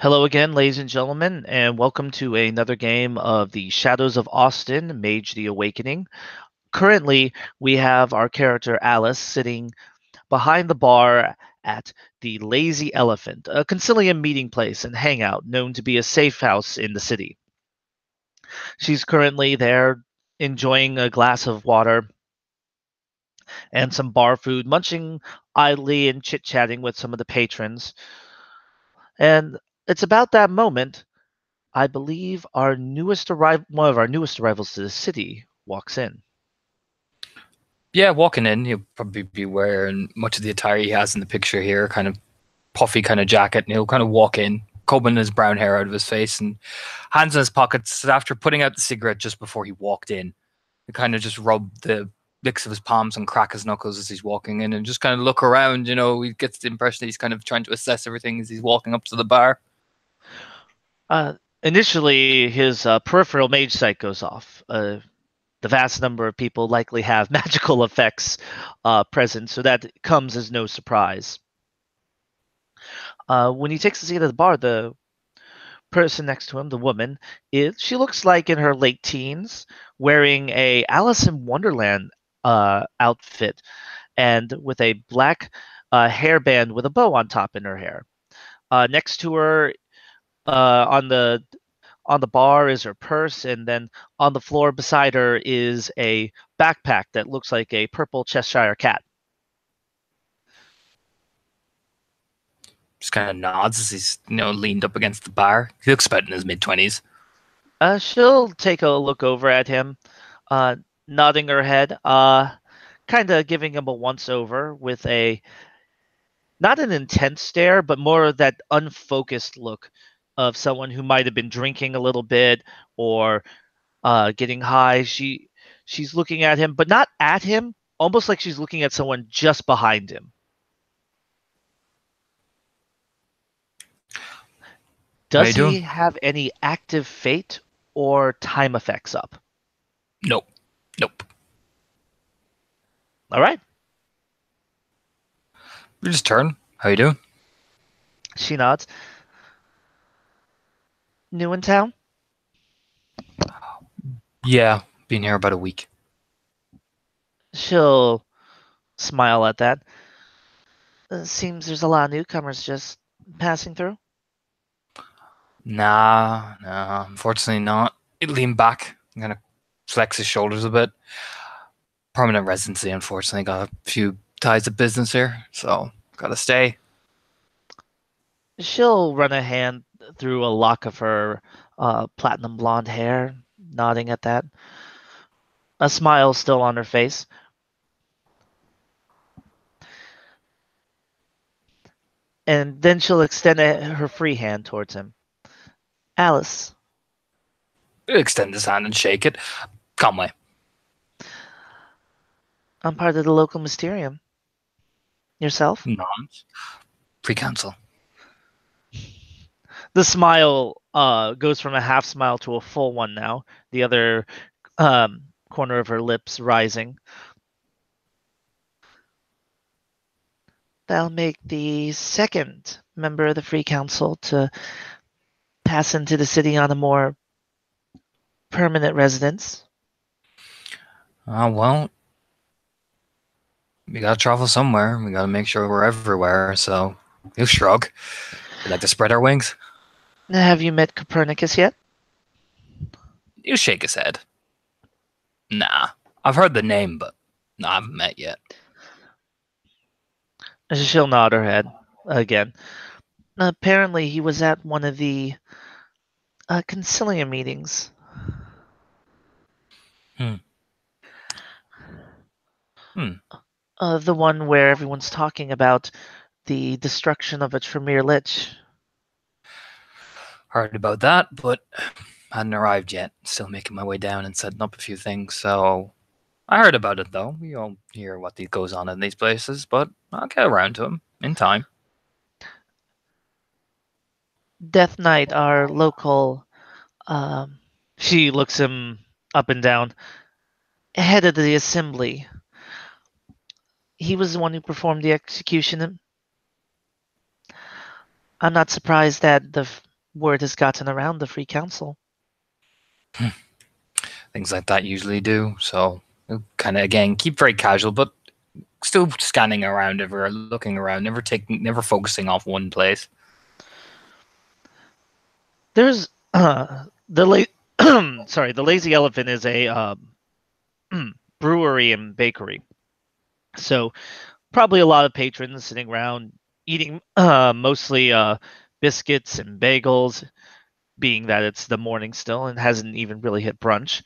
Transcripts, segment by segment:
Hello again, ladies and gentlemen, and welcome to another game of the Shadows of Austin, Mage the Awakening. Currently, we have our character Alice sitting behind the bar at the Lazy Elephant, a concilium meeting place and hangout known to be a safe house in the city. She's currently there enjoying a glass of water and some bar food, munching idly and chit-chatting with some of the patrons. And it's about that moment I believe one of our newest arrivals to the city walks in. Yeah, walking in, he'll probably be wearing much of the attire he has in the picture here, kind of puffy kind of jacket, and he'll kind of walk in, combing his brown hair out of his face and hands in his pockets after putting out the cigarette just before he walked in. He kind of just rub the licks of his palms and crack his knuckles as he's walking in and just kind of look around, he gets the impression that he's kind of trying to assess everything as he's walking up to the bar. Uh, Initially, his peripheral mage sight goes off. The vast number of people likely have magical effects present, so that comes as no surprise. When he takes a seat at the bar, the person next to him, the woman, she looks like in her late teens, wearing a Alice in Wonderland outfit and with a black hairband with a bow on top in her hair. Next to her, on the bar is her purse, and then on the floor beside her is a backpack that looks like a purple Cheshire cat. Just kind of nods as he's, leaned up against the bar. He looks about in his mid-20s. She'll take a look over at him, uh, nodding her head, kind of giving him a once over with a not an intense stare, but more of that unfocused look of someone who might have been drinking a little bit or getting high. She's looking at him, but not at him, almost like she's looking at someone just behind him. How you Does he doing? have any active fate or time effects up? Nope. Nope. All right. We just turn. How you doing? She nods. New in town? Yeah, been here about a week. She'll smile at that. Seems there's a lot of newcomers just passing through. Nah, unfortunately not. He leaned back and kind of flex his shoulders a bit. Permanent residency, unfortunately, got a few ties of business here, so gotta stay. She'll run a hand through a lock of her platinum blonde hair, nodding at that. A smile still on her face. And then she'll extend her free hand towards him. Alice, Extend his hand and shake it. Conway. I'm part of the local Mysterium. Yourself? Nods. Pre-cancel. The smile goes from a half smile to a full one now, the other corner of her lips rising. That'll make the second member of the Free Council to pass into the city on a more permanent residence. Well, we gotta travel somewhere. We gotta make sure we're everywhere, so he'll shrug. We like to spread our wings. Have you met Copernicus yet? He'll shake his head. Nah. I've heard the name, but no, I haven't met yet. She'll nod her head again. Apparently, he was at one of the concilium meetings. Hmm. Hmm. The one where everyone's talking about the destruction of a Tremere Lich. Heard about that, but hadn't arrived yet. Still making my way down and setting up a few things, so I heard about it though. We all hear what goes on in these places, but I'll get around to him in time. Death Knight, our local, um, she looks him up and down, head of the assembly. He was the one who performed the execution. I'm not surprised that word has gotten around the Free Council. Things like that usually do. So kind of again keep very casual, but still scanning around, looking around, never focusing off one place. There's sorry, the Lazy Elephant is a brewery and bakery. So probably a lot of patrons sitting around eating mostly biscuits and bagels, being that it's the morning still and hasn't even really hit brunch.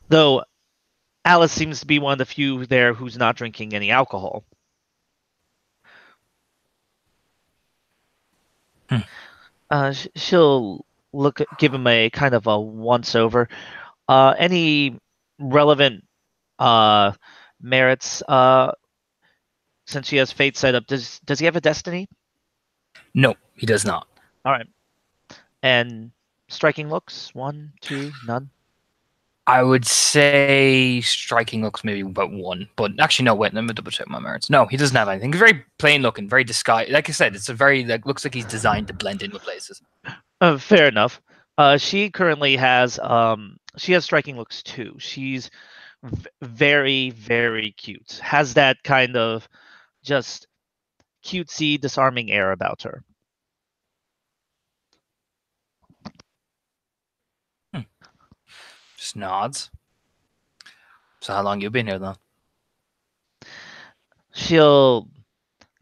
Though Alice seems to be one of the few there who's not drinking any alcohol. She'll give him a kind of a once over. Any relevant merits since she has fate set up? Does he have a destiny? No, he does not. All right. And striking looks? 1, 2, none? I would say striking looks maybe about 1, but actually no. Wait, let me double check my merits. No, he doesn't have anything. He's very plain looking, very disguised. Like I said, it's a very looks like he's designed to blend in with places. Fair enough. She currently has she has striking looks too. She's very, very cute. Has that kind of just cutesy, disarming air about her. Just nods. So how long you been here though? She'll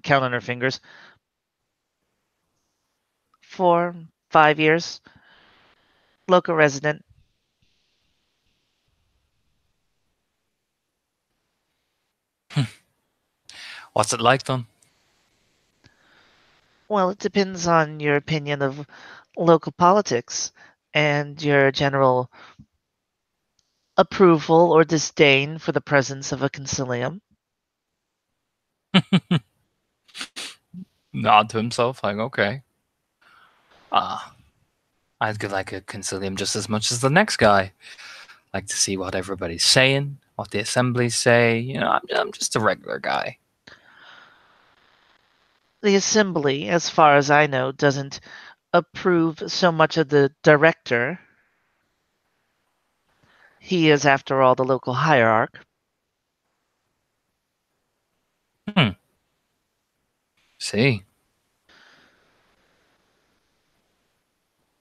count on her fingers. 4, 5 years. Local resident. What's it like then? Well, it depends on your opinion of local politics and your general approval or disdain for the presence of a concilium. Nod to himself, like okay. I'd like a concilium just as much as the next guy. Like to see what everybody's saying, what the assemblies say. You know, I'm just a regular guy. The assembly, as far as I know, doesn't approve so much of the director. He is, after all, the local hierarch. See.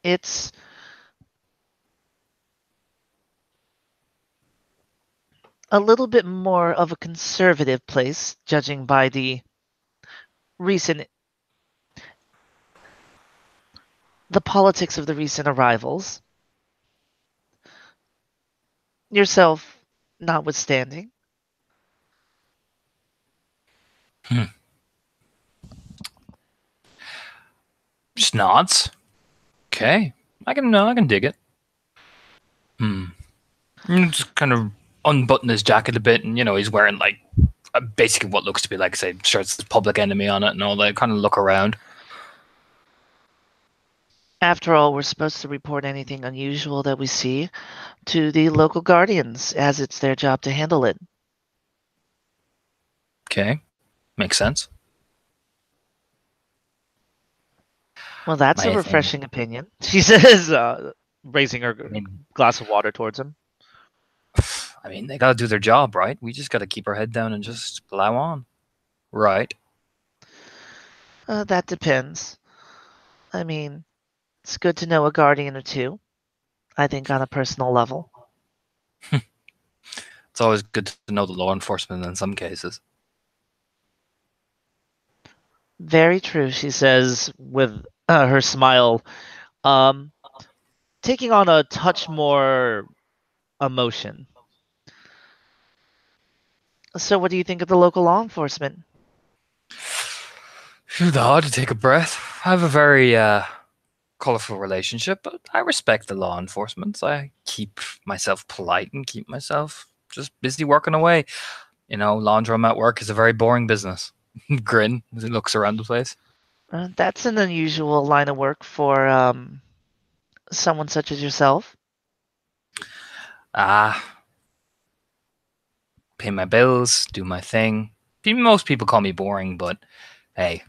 It's a little bit more of a conservative place, judging by the politics of the recent arrivals. Yourself notwithstanding. Just nods. Okay. I can dig it. Just kind of unbutton his jacket a bit, and he's wearing like basically what looks to be like, say, shirts with Public Enemy on it and all that. Kind of look around. After all, we're supposed to report anything unusual that we see to the local guardians, as it's their job to handle it. Okay. Makes sense. Well, that's a refreshing opinion, she says, raising her glass of water towards him. I mean, they gotta do their job, right? We just gotta keep our head down and just plow on. Right. That depends. I mean, it's good to know a guardian or two, I think, on a personal level. It's always good to know the law enforcement in some cases. Very true, she says with her smile, taking on a touch more emotion. So what do you think of the local law enforcement? It's hard to take a breath. I have a very colorful relationship, but I respect the law enforcement. I keep myself polite and keep myself just busy working away. Laundromat at work is a very boring business. Grin as he looks around the place. That's an unusual line of work for someone such as yourself. Pay my bills, do my thing. Most people call me boring, but hey,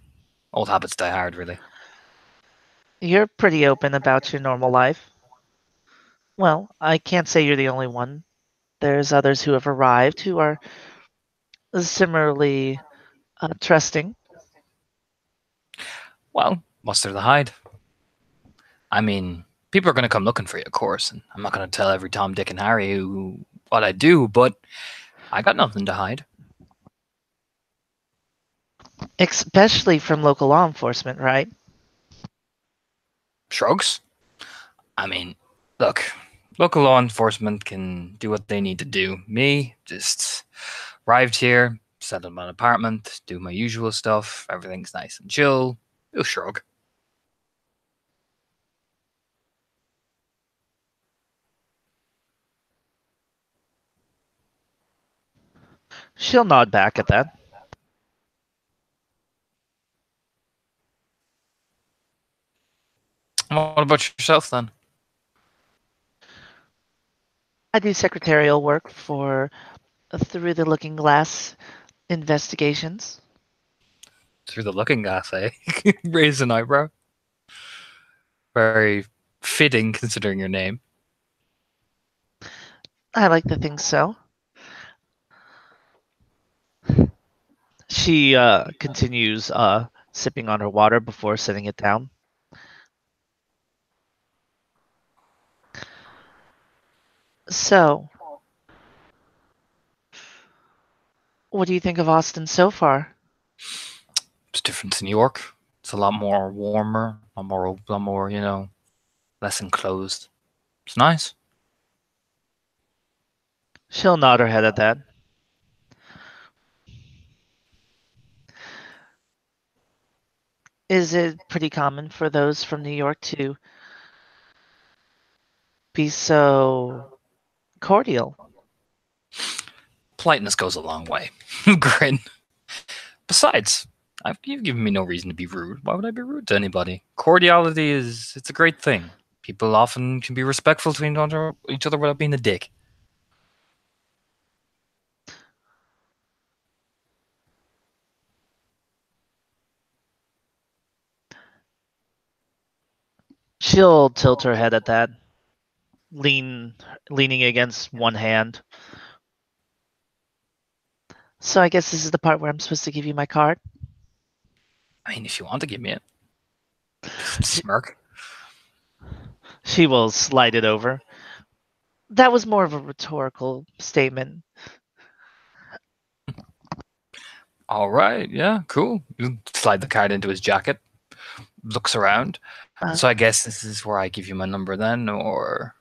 Old habits die hard, really. You're pretty open about your normal life. Well, I can't say you're the only one. There's others who have arrived who are similarly trusting. Well, what's there to hide? I mean, people are going to come looking for you, of course, and I'm not going to tell every Tom, Dick, and Harry what I do, but I got nothing to hide. Especially from local law enforcement, right? Shrugs? I mean, look, local law enforcement can do what they need to do. Me, just arrived here, settled my apartment, do my usual stuff, everything's nice and chill. You'll shrug. She'll nod back at that. What about yourself then? I do secretarial work for Through the Looking Glass investigations. Through the looking glass, eh? Raise an eyebrow. Very fitting considering your name. I like to think so. She continues sipping on her water before setting it down. So, what do you think of Austin so far? It's different to New York. It's a lot more warmer, a lot more, less enclosed. It's nice. She'll nod her head at that. Is it pretty common for those from New York to be so cordial? Politeness goes a long way. Grin. Besides, you've given me no reason to be rude. Why would I be rude to anybody? Cordiality it's a great thing. People often can be respectful to each other without being a dick. She'll tilt her head at that, leaning against one hand. So I guess this is the part where I'm supposed to give you my card. I mean, if you want to give me it. Smirk. She will slide it over. That was more of a rhetorical statement. All right, yeah, cool. You slide the card into his jacket, looks around. So I guess this is where I give you my number then, or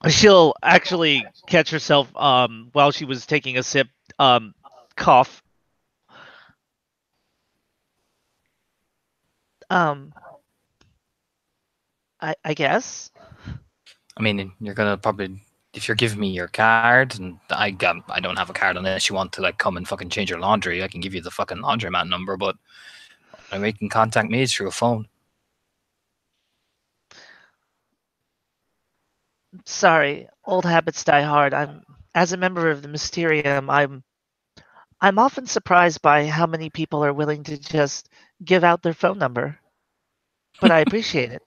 She'll actually catch herself while she was taking a sip, cough. Um, I guess. I mean, you're gonna probably if you're giving me your card, and I don't have a card unless you want to like come and fucking change your laundry. I can give you the fucking laundromat number, but you can contact me through a phone. Sorry, old habits die hard. As a member of the Mysterium, I'm often surprised by how many people are willing to just give out their phone number. But I appreciate it.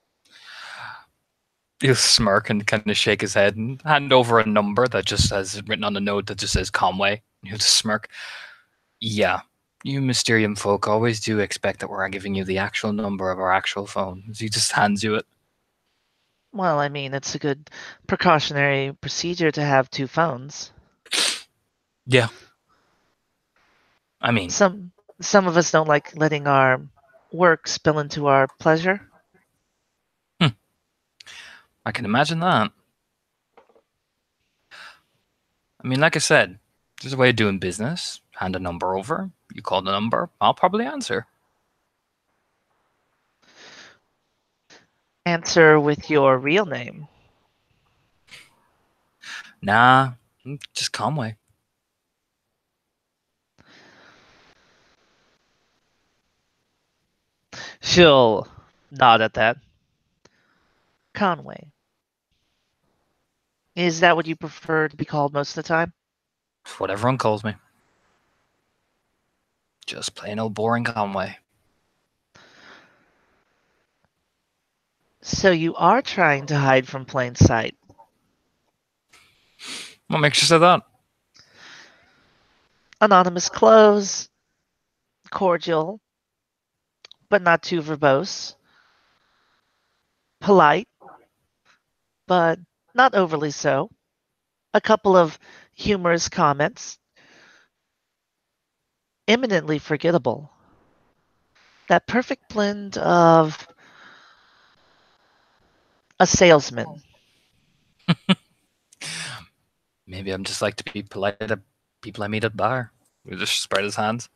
He'll smirk and kind of shake his head and hand over a number that just says written on a note that just says Conway. He'll just smirk. Yeah, you Mysterium folk always do expect that we're giving you the actual number of our actual phone. So he just hands you it. Well, I mean, it's a good precautionary procedure to have two phones. Yeah. I mean, Some of us don't like letting our work spill into our pleasure. I can imagine that. I mean, like I said, there's a way of doing business. Hand a number over. You call the number. I'll probably answer. Answer with your real name. Nah, just Conway. She'll nod at that. Conway. Is that what you prefer to be called most of the time? What everyone calls me. Just plain old boring Conway. So you are trying to hide from plain sight. What makes you say that? Anonymous clothes, cordial, but not too verbose. Polite, but not overly so. A couple of humorous comments. Eminently forgettable. That perfect blend of a salesman. Maybe I'm just like to be polite to people I meet at the bar. We just spread his hands.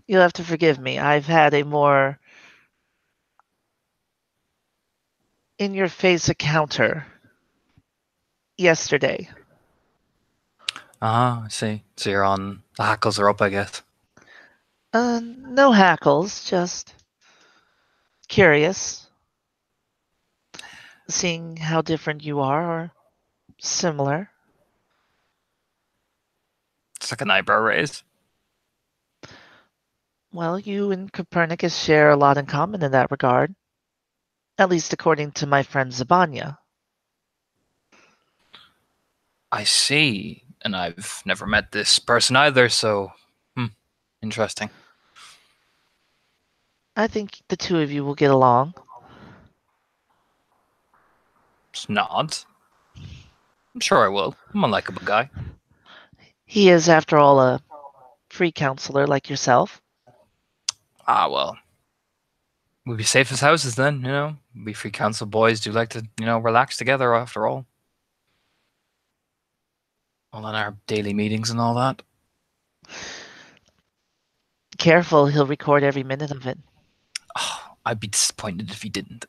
You'll have to forgive me. I've had a more in your face encounter yesterday. I see. So you're on the hackles are up, I guess. No hackles, just curious. Seeing how different you are or similar. It's like an eyebrow raise. Well, you and Copernicus share a lot in common in that regard, at least according to my friend Zabanya. I see. And I've never met this person either, so interesting. I think the two of you will get along. Just nods. I'm sure I will. I'm a likable guy. He is, after all, a free counselor like yourself. Ah, well. We'll be safe as houses then, you know? We free council boys do like to, relax together after all. All in our daily meetings and all that. Careful, he'll record every minute of it. Oh, I'd be disappointed if he didn't.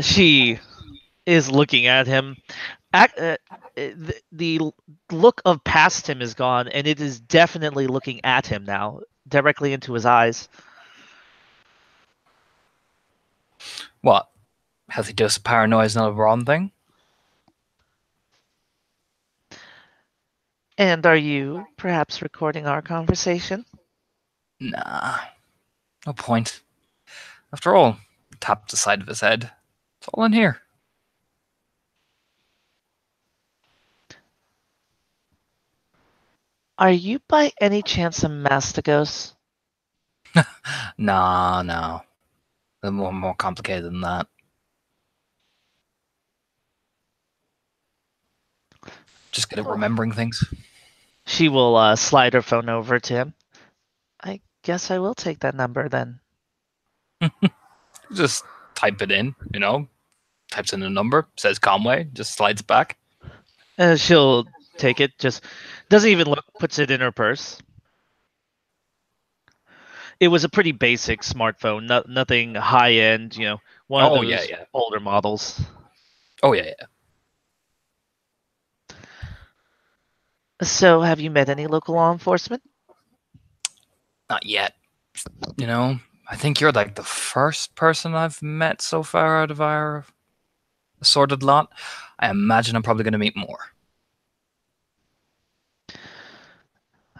She is looking at him. The look of past him is gone, and it is definitely looking at him now, directly into his eyes. What? Healthy dose of paranoia is not a wrong thing? And are you perhaps recording our conversation? Nah. No point. After all, tapped the side of his head. It's all in here. Are you by any chance a Mastigos? Nah, no. A little more complicated than that. Just good at remembering things. She will slide her phone over to him. I guess I will take that number then. Just type it in, types in a number, says Conway, just slides back. She'll take it, just doesn't even look, puts it in her purse. It was a pretty basic smartphone, nothing high end, one of those older models. Oh, yeah. So, have you met any local law enforcement? Not yet. I think you're like the first person I've met so far out of our assorted lot. I imagine I'm probably going to meet more.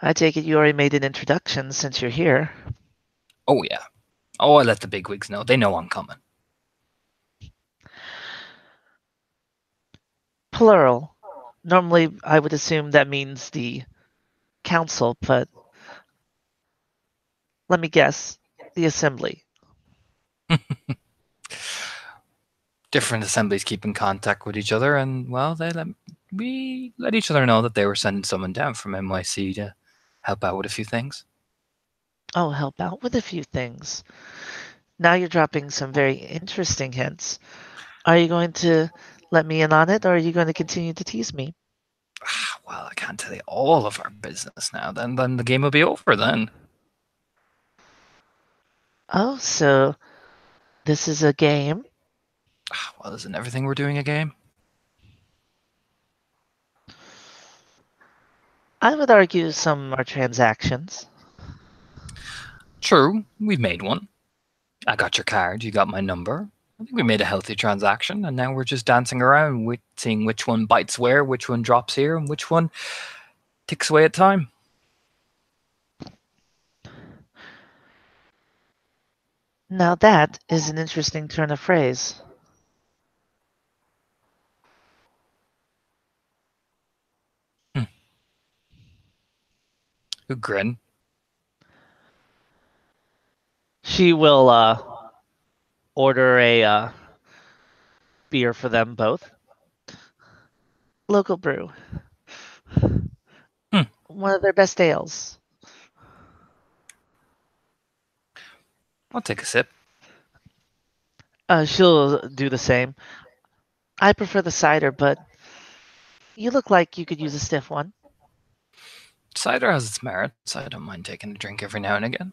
I take it you already made an introduction since you're here. Oh, yeah. Oh, I let the bigwigs know. They know I'm coming. Plural. Normally, I would assume that means the council, but let me guess, the assembly. Different assemblies keep in contact with each other, and, well, we let each other know that they were sending someone down from NYC to help out with a few things. Oh, help out with a few things. Now you're dropping some very interesting hints. Are you going to let me in on it, or are you going to continue to tease me? Well, I can't tell you all of our business now. Then the game will be over then. Oh, so this is a game? Well, isn't everything we're doing a game? I would argue some are transactions. True, we've made one. I got your card, you got my number. I think we made a healthy transaction, and now we're just dancing around with seeing which one bites where, which one drops here, and which one ticks away at time. Now that is an interesting turn of phrase. You grin. She will order a beer for them both. Local brew. Hmm. One of their best ales. I'll take a sip. She'll do the same. I prefer the cider, but you look like you could use a stiff one. Cider has its merits. I don't mind taking a drink every now and again.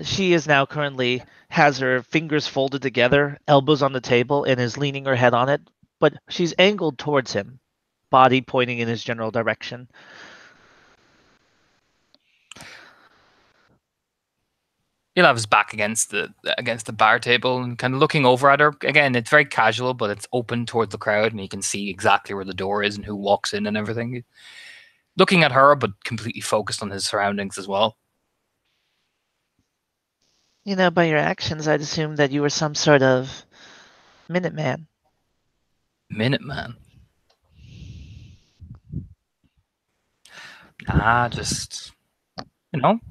She is now currently has her fingers folded together, elbows on the table, and is leaning her head on it, but she's angled towards him, body pointing in his general direction. He'll have his back against the bar table and kind of looking over at her. Again, it's very casual, but it's open towards the crowd, and you can see exactly where the door is and who walks in and everything. Looking at her, but completely focused on his surroundings as well. You know, by your actions, I'd assume that you were some sort of Minuteman. Minuteman. Nah, just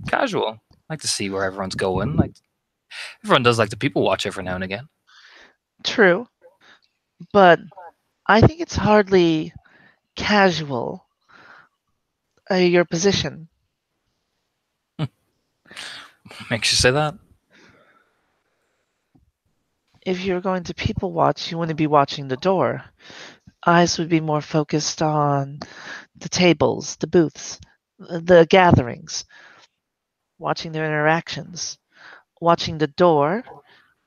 casual. Like to see where everyone's going. Like everyone does like to people watch every now and again. True, but I think it's hardly casual. Your position. Makes you say that. If you're going to people watch, you wouldn't be watching the door. Eyes would be more focused on the tables, the booths, the gatherings, watching their interactions, watching the door,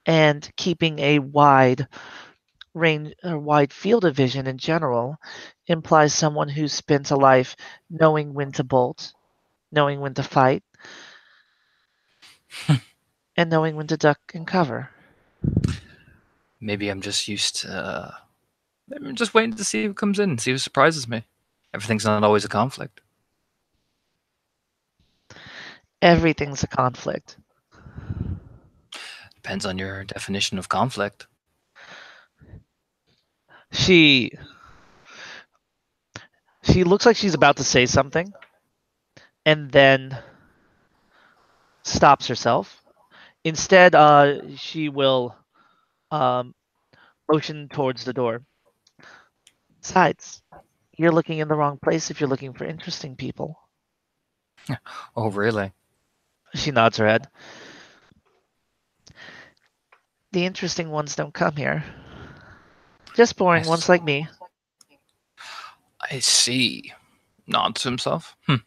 and keeping a wide range or wide field of vision in general implies someone who's spent a life knowing when to bolt, knowing when to fight, and knowing when to duck and cover. Maybe I'm just used to. I'm just waiting to see who comes in, see who surprises me. Everything's not always a conflict. Everything's a conflict. Depends on your definition of conflict. She looks like she's about to say something and then stops herself. Instead, she will um, motion towards the door. Besides, you're looking in the wrong place if you're looking for interesting people. Oh, really? She nods her head. The interesting ones don't come here. Just boring ones like me. I see. Nods to himself. I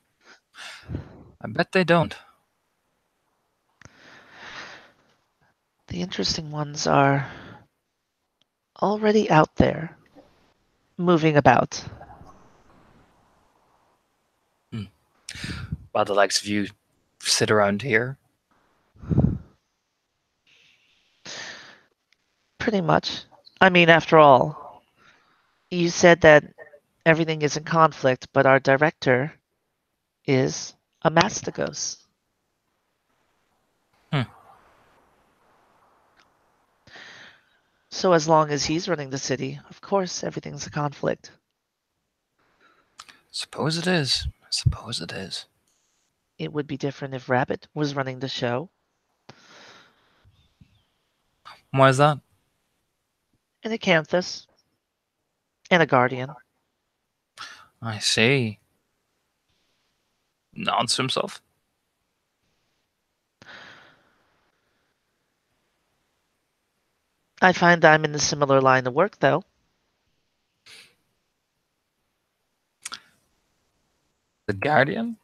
bet they don't. The interesting ones are already out there, moving about. While the likes of you sit around here. Pretty much. I mean, after all, you said that everything is in conflict, but our director is a Mastigos. So as long as he's running the city, of course everything's a conflict. Suppose it is. Suppose it is. It would be different if Rabbit was running the show. Why is that? And a Canthus. And a Guardian. I see. Nods to himself. I find I'm in a similar line of work, though. The Guardian?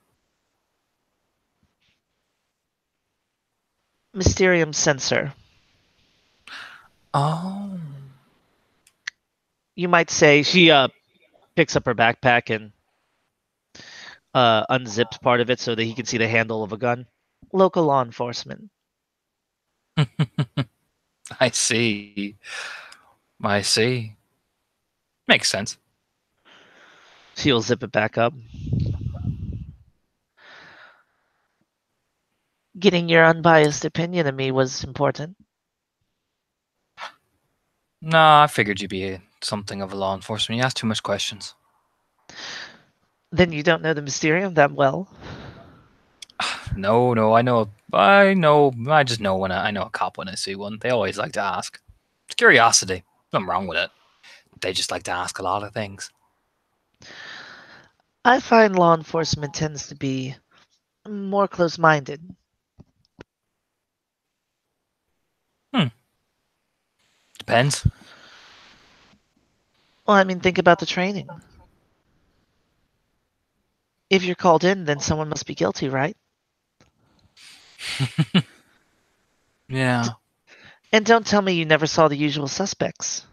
Mysterium Sensor. Oh. You might say she picks up her backpack and unzips part of it so that he can see the handle of a gun. Local law enforcement. I see. I see. Makes sense. She'll zip it back up. Getting your unbiased opinion of me was important. Nah, I figured you'd be something of a law enforcement. You ask too much questions. Then you don't know the Mysterium that well. No, I just know when I know a cop when I see one. They always like to ask. It's curiosity. Nothing wrong with it. They just like to ask a lot of things. I find law enforcement tends to be more close-minded. Depends. Well, I mean, think about the training. If you're called in, then someone must be guilty, right? Yeah, And don't tell me you never saw The Usual Suspects.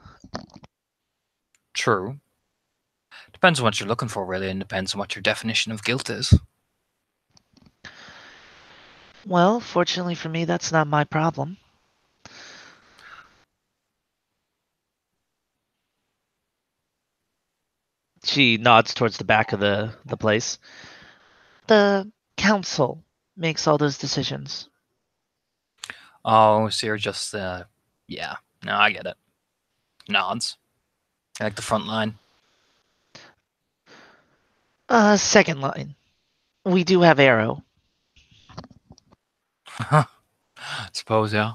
true. Depends on what you're looking for, really, and depends on what your definition of guilt is. Well, fortunately for me, that's not my problem. She nods towards the back of the place. The council makes all those decisions. Oh, so you're just, yeah. No, I get it. Nods. I like the front line. Second line. We do have Arrow. Suppose, yeah.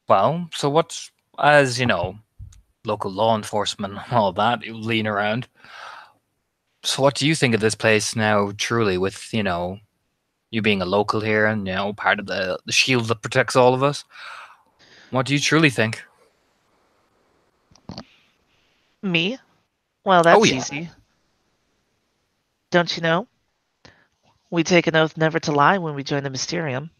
Well, so what's, as you know, local law enforcement and all that, you lean around. So what do you think of this place now, truly, with, you being a local here and, part of the shield that protects all of us? What do you truly think? Me? Well, Oh, that's yeah. easy. Don't you know? We take an oath never to lie when we join the Mysterium.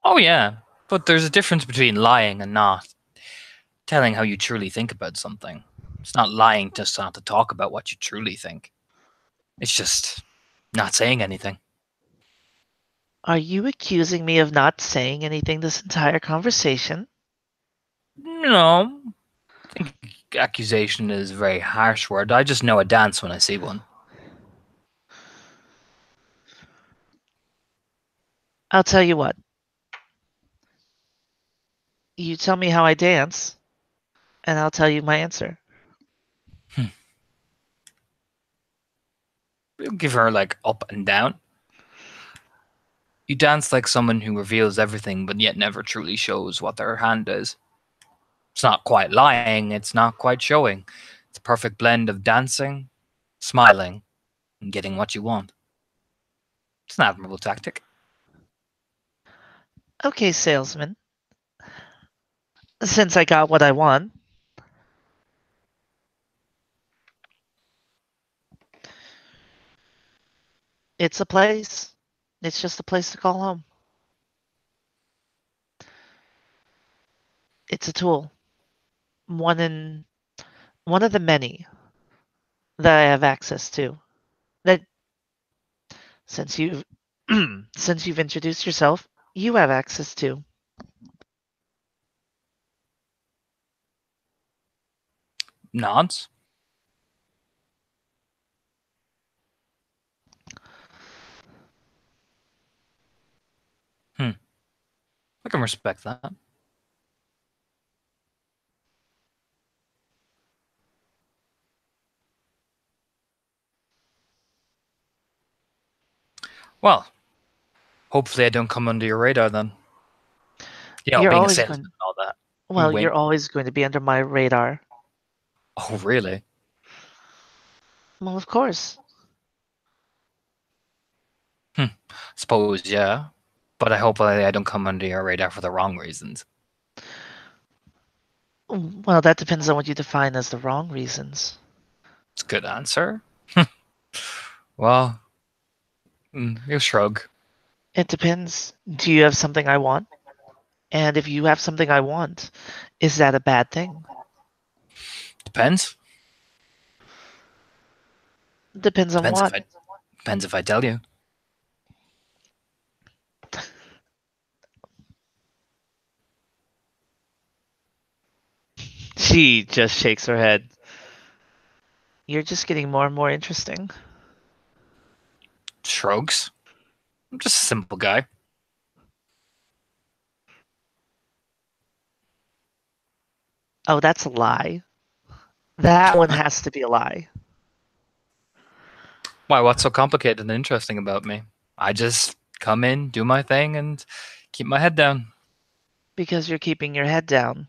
Oh, yeah. But there's a difference between lying and not telling how you truly think about something. It's not lying just not to talk about what you truly think. It's just not saying anything. Are you accusing me of not saying anything this entire conversation? No, I think accusation is a very harsh word. I just know a dance when I see one. I'll tell you what. You tell me how I dance, and I'll tell you my answer. Give her like up and down. You dance like someone who reveals everything but yet never truly shows what their hand is. It's not quite lying, it's not quite showing. It's a perfect blend of dancing, smiling, and getting what you want. It's an admirable tactic. Okay, salesman. Since I got what I want, it's a place. It's just a place to call home. It's a tool. One in one of the many that I have access to. That since you've since you've introduced yourself, you have access to. Nods. I can respect that. Well, hopefully I don't come under your radar then. You're Being a always salesman going and all that. well, Wink, you're wink. always going to be under my radar. Oh, really? Well, of course. Suppose, yeah. But I hope I don't come under your radar for the wrong reasons. Well, that depends on what you define as the wrong reasons. It's a good answer. Well, you shrug. It depends. Do you have something I want? And if you have something I want, is that a bad thing? Depends. Depends on Depends if what. I depends if I tell you. She just shakes her head. You're just getting more and more interesting. Shrugs. I'm just a simple guy. Oh, that's a lie. That one has to be a lie. Why? What's so complicated and interesting about me? I just come in, do my thing, and keep my head down. Because you're keeping your head down.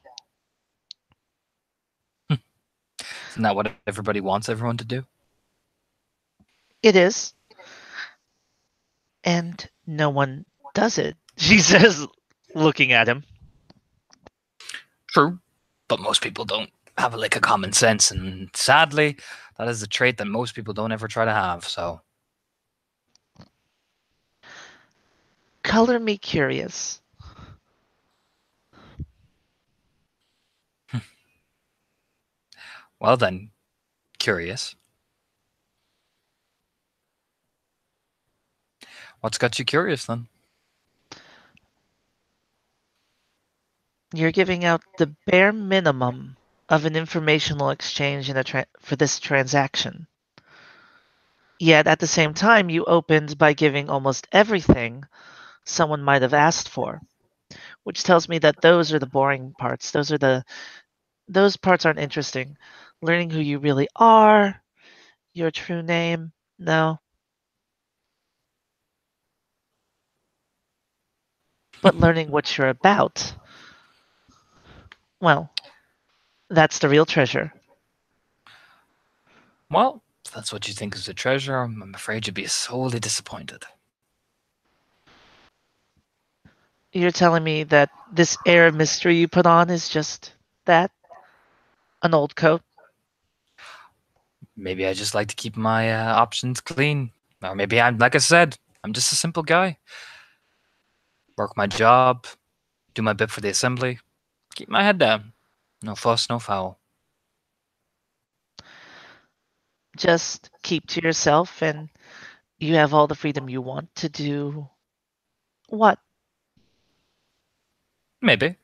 Isn't that what everybody wants everyone to do? It is. And no one does it. She says, looking at him. True, but most people don't have a lick of common sense, and sadly, that is a trait that most people don't ever try to have. So, Color me curious. well then, curious. What's got you curious then? You're giving out the bare minimum of an informational exchange for this transaction. Yet at the same time, you opened by giving almost everything someone might have asked for, which tells me that those are the boring parts. Those parts aren't interesting. Learning who you really are, your true name, no. But learning what you're about, well, that's the real treasure. Well, if that's what you think is a treasure, I'm afraid you'd be sorely disappointed. You're telling me that this air of mystery you put on is just that? An old coat? Maybe I just like to keep my options clean. Or maybe I'm, like I said, I'm just a simple guy. Work my job, do my bit for the assembly, keep my head down. No fuss, no foul. Just keep to yourself and you have all the freedom you want to do what? Maybe.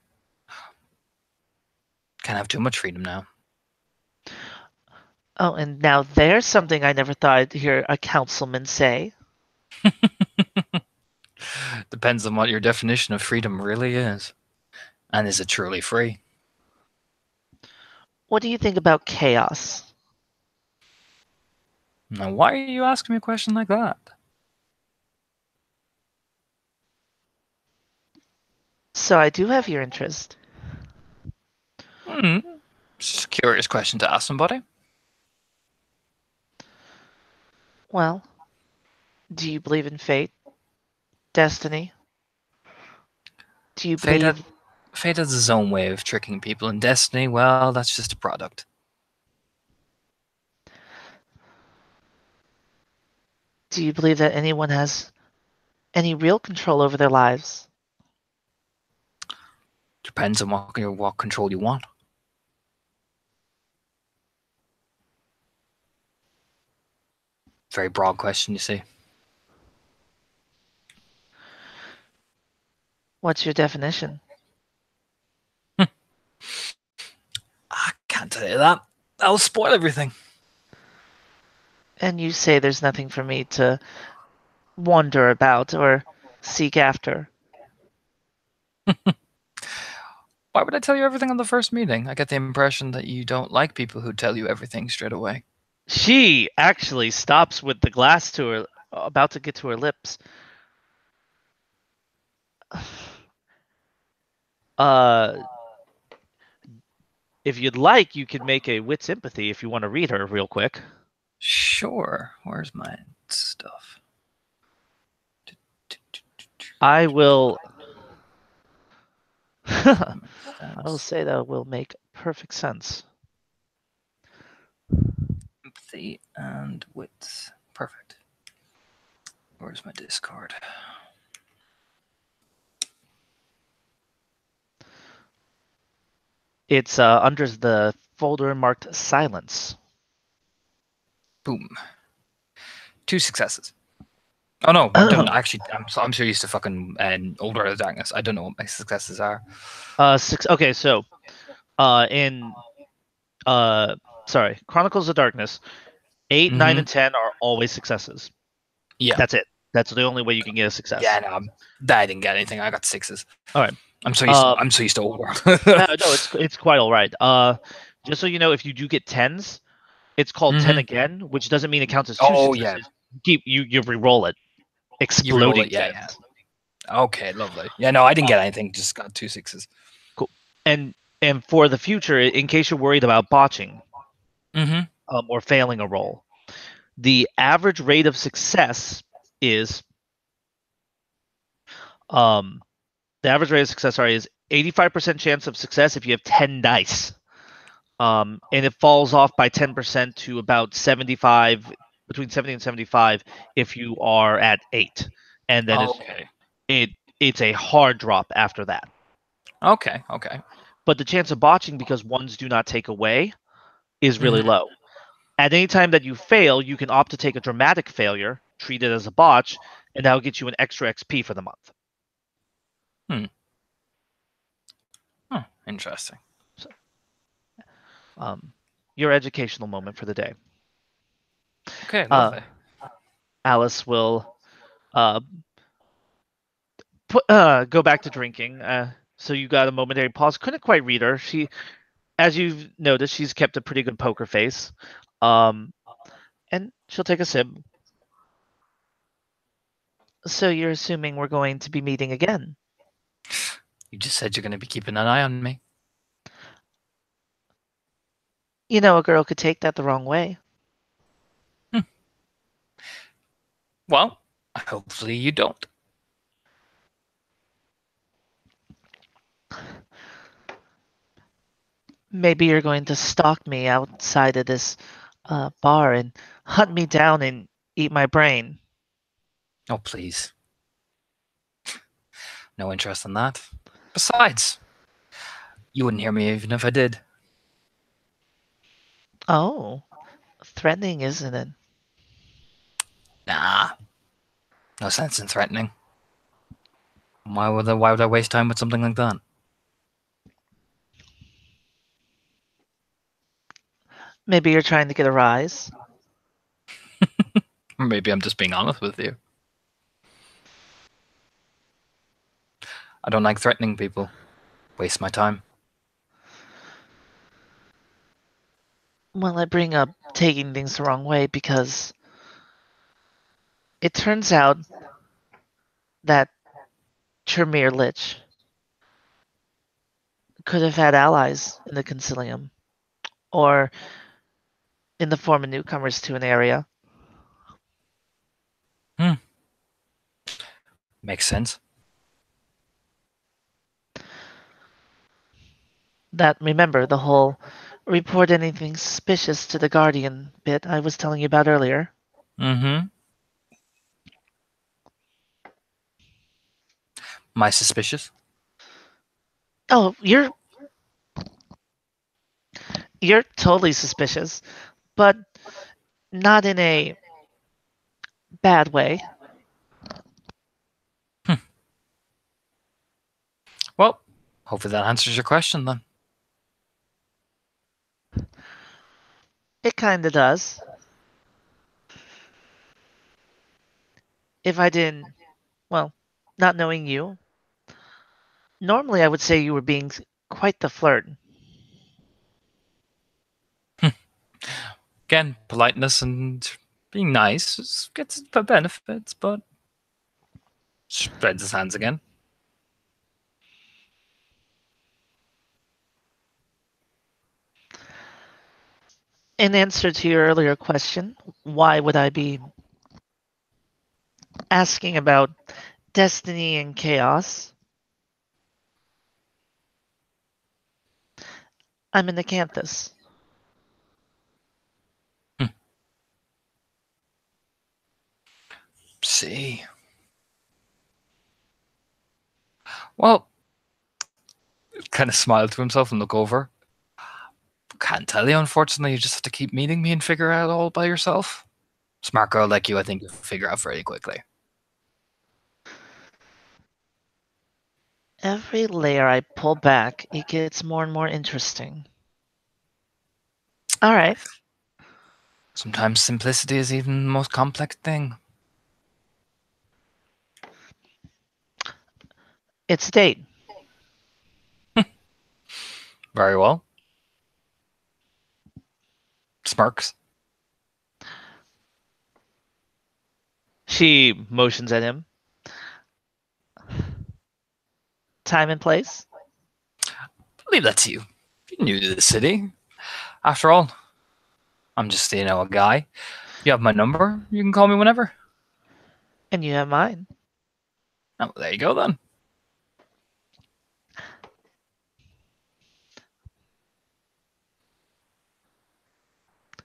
Can't have too much freedom now. Oh, and now there's something I never thought I'd hear a councilman say. Depends on what your definition of freedom really is. And is it truly free? What do you think about chaos? Now, why are you asking me a question like that? So I do have your interest. Just a curious question to ask somebody. Well, do you believe in fate? Destiny? Do you Fate, believe fate has its own way of tricking people, and destiny, well, that's just a product. do you believe that anyone has any real control over their lives? Depends on what control you want. Very broad question, you see. What's your definition? I can't tell you that. That'll spoil everything. And you say there's nothing for me to wonder about or seek after. Why would I tell you everything on the first meeting? I get the impression that you don't like people who tell you everything straight away. She actually stops with the glass to her, about to get to her lips. Uh, if you'd like, you could make a wit sympathy if you want to read her real quick. Sure. Where's my stuff? I will. I will say that will make perfect sense. Empathy and wits. Perfect. Where's my Discord? It's under the folder marked silence. Boom. 2 successes. Oh no, I don't Oh. actually. I'm so used to fucking Older of the Darkness. I don't know what my successes are. 6. Okay, so in sorry, Chronicles of Darkness, 8, 9, Mm-hmm. and 10 are always successes. Yeah. That's it. That's the only way you can get a success. Yeah, no, I didn't get anything. I got 6s. All right. I'm so used to Old World. No, it's quite all right. Just so you know, if you do get 10s, it's called 10 Mm-hmm. again, which doesn't mean it counts as 2 Oh yeah, successes. You re-roll it. you re-roll Exploding it. Yeah, 10s. yeah. Okay, lovely. Yeah, no, I didn't get anything. Just got 2 6s. Cool. And for the future, in case you're worried about botching Mm-hmm. or failing a roll, the average rate of success is the average rate of success, sorry, is 85% chance of success if you have 10 dice. And it falls off by 10% to about 75, between 70 and 75 if you are at 8. And then Okay. it's a hard drop after that. Okay. Okay. But the chance of botching, because ones do not take away, is really Mhm. low. At any time that you fail, you can opt to take a dramatic failure, treat it as a botch, and that'll get you an extra XP for the month. Huh, interesting. So, your educational moment for the day. Okay, lovely. Alice will uh, go back to drinking. So you got a momentary pause. Couldn't quite read her. She, as you've noticed, she's kept a pretty good poker face. And she'll take a sip. So you're assuming we're going to be meeting again? You just said you're going to be keeping an eye on me. You know, a girl could take that the wrong way. Well, hopefully you don't. Maybe you're going to stalk me outside of this bar and hunt me down and eat my brain. Oh, please. No interest in that. Besides, you wouldn't hear me even if I did. Oh, threatening, isn't it? Nah. No sense in threatening. Why would I waste time with something like that? Maybe you're trying to get a rise. Or maybe I'm just being honest with you. I don't like threatening people. Waste my time. Well, I bring up taking things the wrong way because it turns out that Tremere Lich could have had allies in the Concilium, or in the form of newcomers to an area. Makes sense. That, remember, the whole report anything suspicious to the Guardian bit I was telling you about earlier. Mm-hmm. Am I suspicious? Oh, you're totally suspicious, but not in a bad way. Well, hopefully that answers your question then. It kinda does. If I didn't, well, not knowing you, normally I would say you were being quite the flirt. Again, politeness and being nice gets the benefits, but spreads his hands again. In answer to your earlier question, why would I be asking about destiny and chaos? I'm in Acanthus. See. Well, kind of smile to himself and look over. Can't tell you, unfortunately. You just have to keep meeting me and figure out all by yourself. Smart girl like you, I think you'll figure out very quickly. Every layer I pull back, it gets more and more interesting. All right. Sometimes simplicity is even the most complex thing. It's a date. Very well. Smirks. She motions at him. Time and place? Leave that to you. You're new to the city. After all, I'm just, a guy. You have my number. You can call me whenever. And you have mine. Oh, there you go then.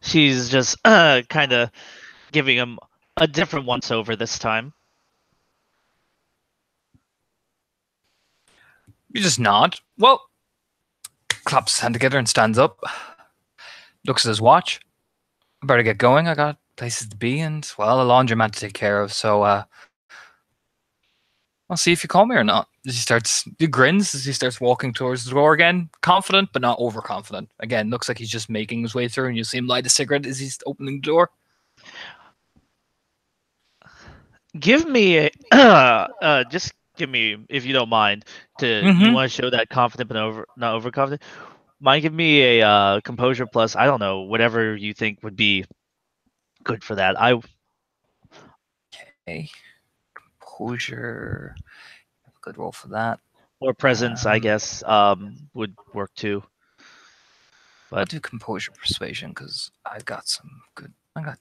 She's just kind of giving him a different once over this time. You just nod. Well, claps his hand together and stands up. Looks at his watch. I better get going. I got places to be and, well, a laundromat to take care of. So, I'll see if you call me or not. He grins as he starts walking towards the door again. Confident, but not overconfident. Again, looks like he's just making his way through, and you see him light a cigarette as he's opening the door. Give me just give me, if you don't mind, you want to show that confident but not overconfident. Mind give me a composure plus, I don't know, whatever you think would be good for that. Okay. Composure. Good roll for that. Or presence, I guess, would work too. I'll do composure persuasion because I got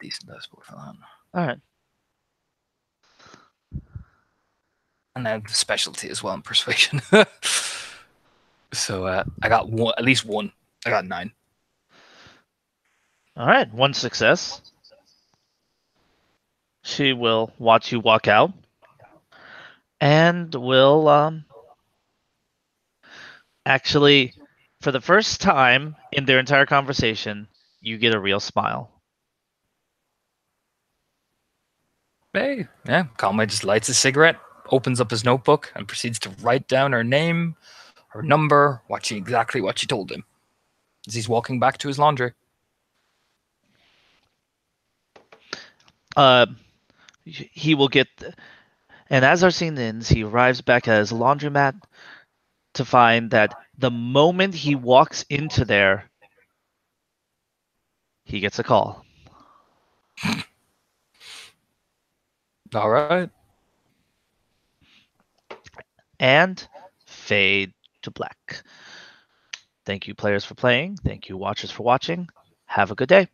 decent dice for that. All right. And then specialty as well in persuasion. So I got one, at least one. I got 9. All right, one success. She will watch you walk out, and will actually, for the first time in their entire conversation, you get a real smile. Hey, yeah. Conway just lights a cigarette, opens up his notebook, and proceeds to write down her name, her number, exactly what she told him, as he's walking back to his laundry. He will get, and as our scene ends, he arrives back at his laundromat to find that the moment he walks into there, he gets a call. All right. And fade to black. Thank you, players, for playing. Thank you, watchers, for watching. Have a good day.